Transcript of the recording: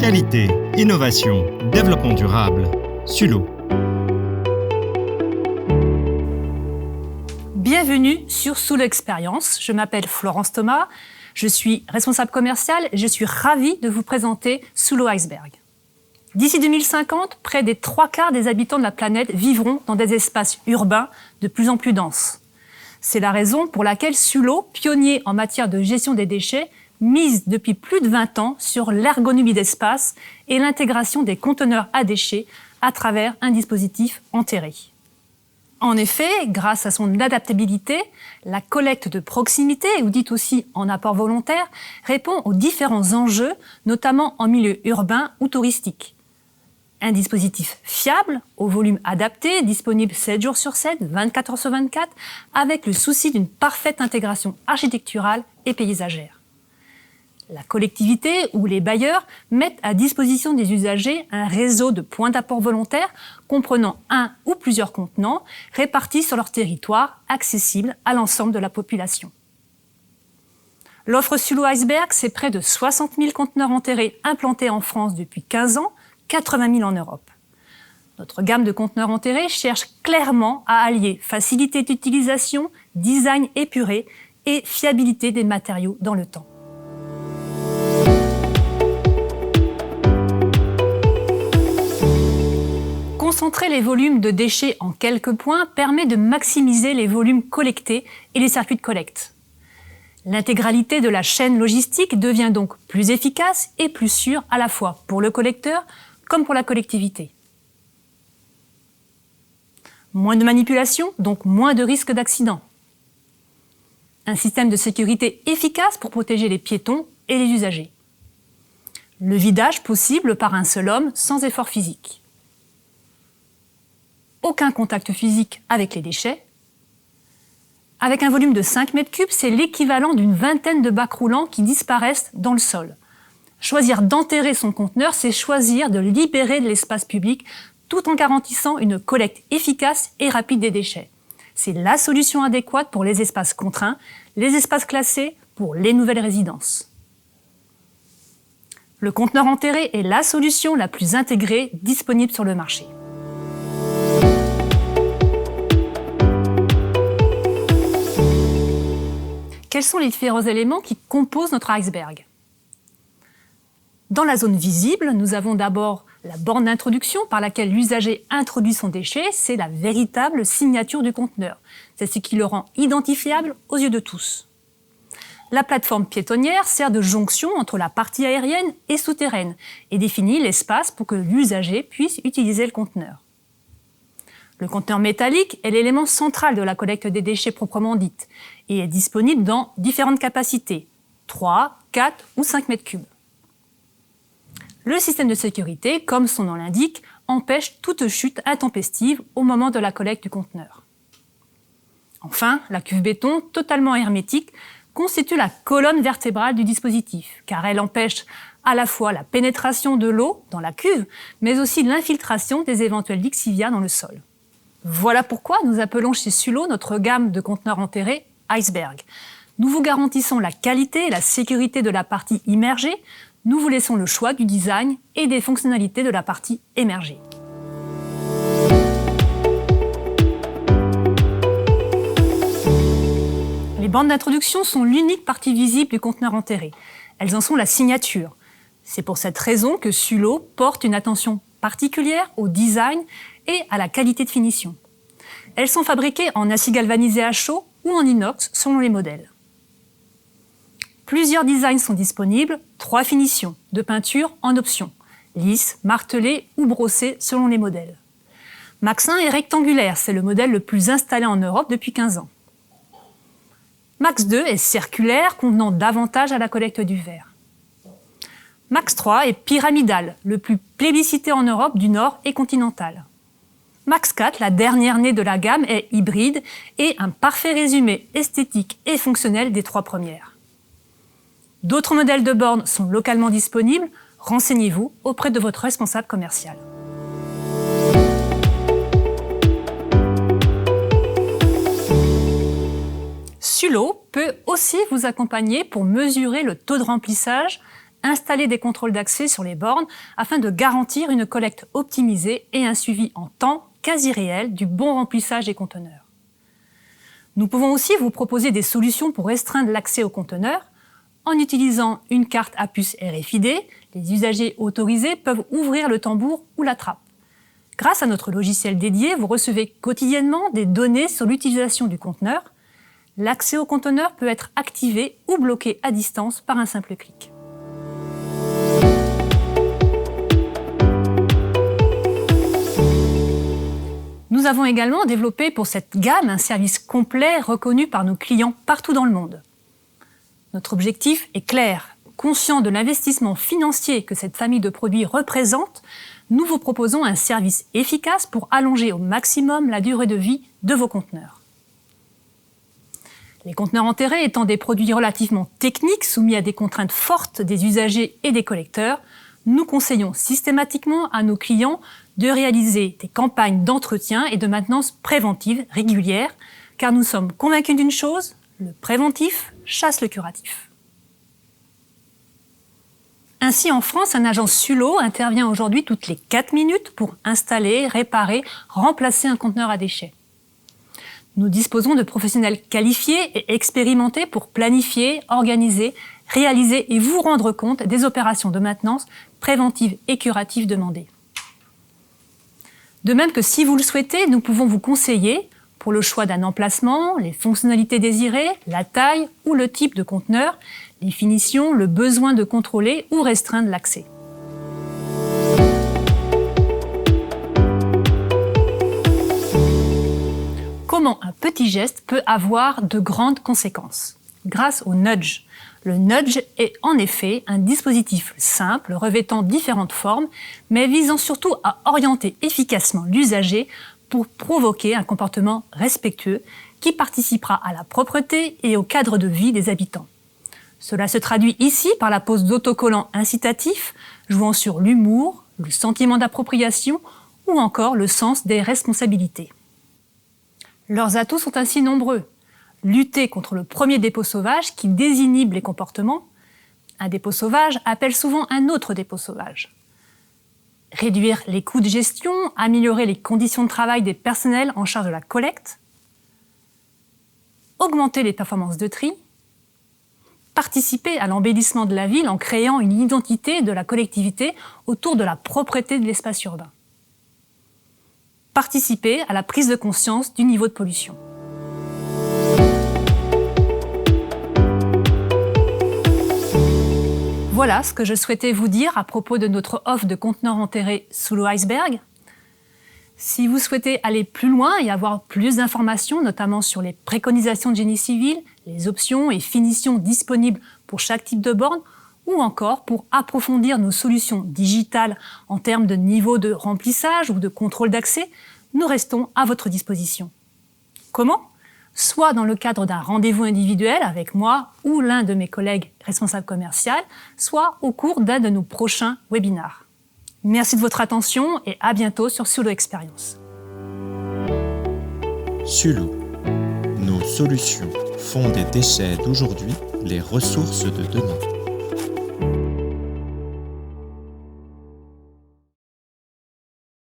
Qualité, innovation, développement durable. Sulo. Bienvenue sur Sulo Expérience. Je m'appelle Florence Thomas. Je suis responsable commerciale et je suis ravie de vous présenter Sulo Iceberg. D'ici 2050, près des 3/4 des habitants de la planète vivront dans des espaces urbains de plus en plus denses. C'est la raison pour laquelle Sulo, pionnier en matière de gestion des déchets, mise depuis plus de 20 ans sur l'ergonomie d'espace et l'intégration des conteneurs à déchets à travers un dispositif enterré. En effet, grâce à son adaptabilité, la collecte de proximité, ou dite aussi en apport volontaire, répond aux différents enjeux, notamment en milieu urbain ou touristique. Un dispositif fiable, au volume adapté, disponible 7 jours sur 7, 24 heures sur 24, avec le souci d'une parfaite intégration architecturale et paysagère. La collectivité ou les bailleurs mettent à disposition des usagers un réseau de points d'apport volontaires comprenant un ou plusieurs contenants répartis sur leur territoire, accessibles à l'ensemble de la population. L'offre Sulo Iceberg, c'est près de 60 000 conteneurs enterrés implantés en France depuis 15 ans, 80 000 en Europe. Notre gamme de conteneurs enterrés cherche clairement à allier facilité d'utilisation, design épuré et fiabilité des matériaux dans le temps. Concentrer les volumes de déchets en quelques points permet de maximiser les volumes collectés et les circuits de collecte. L'intégralité de la chaîne logistique devient donc plus efficace et plus sûre à la fois pour le collecteur comme pour la collectivité. Moins de manipulation, donc moins de risques d'accident. Un système de sécurité efficace pour protéger les piétons et les usagers. Le vidage possible par un seul homme sans effort physique. Aucun contact physique avec les déchets. Avec un volume de 5 mètres cubes, c'est l'équivalent d'une vingtaine de bacs roulants qui disparaissent dans le sol. Choisir d'enterrer son conteneur, c'est choisir de libérer de l'espace public tout en garantissant une collecte efficace et rapide des déchets. C'est la solution adéquate pour les espaces contraints, les espaces classés pour les nouvelles résidences. Le conteneur enterré est la solution la plus intégrée disponible sur le marché. Quels sont les différents éléments qui composent notre iceberg ? Dans la zone visible, nous avons d'abord la borne d'introduction par laquelle l'usager introduit son déchet. C'est la véritable signature du conteneur. C'est ce qui le rend identifiable aux yeux de tous. La plateforme piétonnière sert de jonction entre la partie aérienne et souterraine et définit l'espace pour que l'usager puisse utiliser le conteneur. Le conteneur métallique est l'élément central de la collecte des déchets proprement dite et est disponible dans différentes capacités, 3, 4 ou 5 mètres cubes. Le système de sécurité, comme son nom l'indique, empêche toute chute intempestive au moment de la collecte du conteneur. Enfin, la cuve béton, totalement hermétique, constitue la colonne vertébrale du dispositif, car elle empêche à la fois la pénétration de l'eau dans la cuve, mais aussi l'infiltration des éventuels lixiviats dans le sol. Voilà pourquoi nous appelons chez Sulo notre gamme de conteneurs enterrés Iceberg. Nous vous garantissons la qualité et la sécurité de la partie immergée. Nous vous laissons le choix du design et des fonctionnalités de la partie émergée. Les bandes d'introduction sont l'unique partie visible du conteneur enterré. Elles en sont la signature. C'est pour cette raison que Sulo porte une attention particulière au design et à la qualité de finition. Elles sont fabriquées en acier galvanisé à chaud ou en inox selon les modèles. Plusieurs designs sont disponibles, 3 finitions de peinture en option, lisse, martelée ou brossée selon les modèles. Max 1 est rectangulaire, c'est le modèle le plus installé en Europe depuis 15 ans. Max 2 est circulaire, convenant davantage à la collecte du verre. Max 3 est pyramidal, le plus plébiscité en Europe du Nord et continental. Max 4, la dernière née de la gamme, est hybride et un parfait résumé esthétique et fonctionnel des 3 premières. D'autres modèles de bornes sont localement disponibles. Renseignez-vous auprès de votre responsable commercial. Sulo peut aussi vous accompagner pour mesurer le taux de remplissage installer des contrôles d'accès sur les bornes afin de garantir une collecte optimisée et un suivi en temps quasi réel du bon remplissage des conteneurs. Nous pouvons aussi vous proposer des solutions pour restreindre l'accès aux conteneurs. En utilisant une carte à puce RFID, les usagers autorisés peuvent ouvrir le tambour ou la trappe. Grâce à notre logiciel dédié, vous recevez quotidiennement des données sur l'utilisation du conteneur. L'accès au conteneur peut être activé ou bloqué à distance par un simple clic. Nous avons également développé pour cette gamme un service complet reconnu par nos clients partout dans le monde. Notre objectif est clair. Conscient de l'investissement financier que cette famille de produits représente, nous vous proposons un service efficace pour allonger au maximum la durée de vie de vos conteneurs. Les conteneurs enterrés étant des produits relativement techniques soumis à des contraintes fortes des usagers et des collecteurs, nous conseillons systématiquement à nos clients de réaliser des campagnes d'entretien et de maintenance préventive régulières, car nous sommes convaincus d'une chose, le préventif chasse le curatif. Ainsi, en France, un agent Sulo intervient aujourd'hui toutes les 4 minutes pour installer, réparer, remplacer un conteneur à déchets. Nous disposons de professionnels qualifiés et expérimentés pour planifier, organiser, réaliser et vous rendre compte des opérations de maintenance préventives et curatives demandées. De même que si vous le souhaitez, nous pouvons vous conseiller pour le choix d'un emplacement, les fonctionnalités désirées, la taille ou le type de conteneur, les finitions, le besoin de contrôler ou restreindre l'accès. Comment un petit geste peut avoir de grandes conséquences? Grâce au nudge. Le nudge est en effet un dispositif simple revêtant différentes formes, mais visant surtout à orienter efficacement l'usager pour provoquer un comportement respectueux qui participera à la propreté et au cadre de vie des habitants. Cela se traduit ici par la pose d'autocollants incitatifs, jouant sur l'humour, le sentiment d'appropriation ou encore le sens des responsabilités. Leurs atouts sont ainsi nombreux. Lutter contre le premier dépôt sauvage qui désinhibe les comportements. Un dépôt sauvage appelle souvent un autre dépôt sauvage. Réduire les coûts de gestion, améliorer les conditions de travail des personnels en charge de la collecte. Augmenter les performances de tri. Participer à l'embellissement de la ville en créant une identité de la collectivité autour de la propreté de l'espace urbain. Participer à la prise de conscience du niveau de pollution. Voilà ce que je souhaitais vous dire à propos de notre offre de conteneurs enterrés Sulo Iceberg. Si vous souhaitez aller plus loin et avoir plus d'informations, notamment sur les préconisations de génie civil, les options et finitions disponibles pour chaque type de borne, ou encore pour approfondir nos solutions digitales en termes de niveau de remplissage ou de contrôle d'accès, nous restons à votre disposition. Comment ? Soit dans le cadre d'un rendez-vous individuel avec moi ou l'un de mes collègues responsables commerciaux, soit au cours d'un de nos prochains webinars. Merci de votre attention et à bientôt sur Sulo Experience. Sulo. Nos solutions font des déchets d'aujourd'hui les ressources de demain.